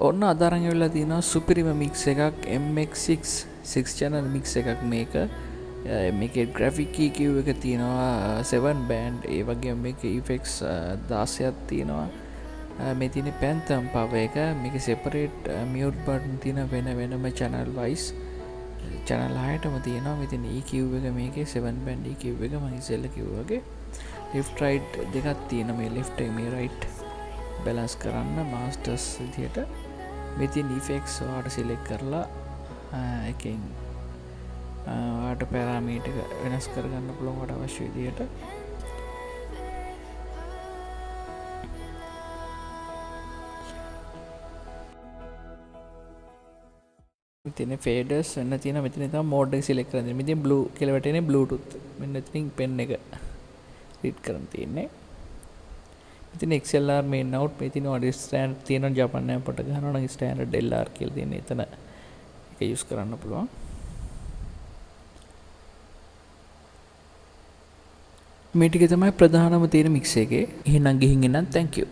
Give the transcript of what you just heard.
ඔන්න අදාරං වෙලා තියෙනවා සුපිරිම මික්ස් එකක් MX6 6 channel mix එකක් මේක. මේකේ graphic EQ එක තියෙනවා 7 band. ඒ වගේම මේකේ effects 16ක් තියෙනවා. මේ තියෙන Phantom power එක. මේකේ separate mute button තියෙන වෙනම channel wise. channel 6ටම තියෙනවා. මේ තියෙන EQ එක මේකේ 7 band EQ එක මම ඉස්සෙල්ලා කිව්වා වගේ. left right දෙකක් තියෙනවා. මේ left එක මේ right balance කරන්න masters විදියට. මේ තියෙන effects ඔයාලට select කරලා එකෙන් ඔයාලට parameter වෙනස් කරගන්න පුළුවන් ඔයාලට අවශ්‍ය විදියට. මෙතන faders වෙන තියෙන මෙතන තමයි mode එක select කරන්න. මෙතන blue කියලා වැටෙන්නේ bluetooth. මෙන්න ඉතින් pen එක read කරන් තියෙන්නේ. ඉතින් XLR main out මේ තියෙනවා standard තියෙනවා ජපාන් airport එක ගන්නවා නම් standard LR කියලා තියෙන එතන ඒක use කරන්න පුළුවන්. මේ ටික තමයි ප්‍රධානම තියෙන mix එකේ. එහෙනම් ගිහින් එන්න thank you.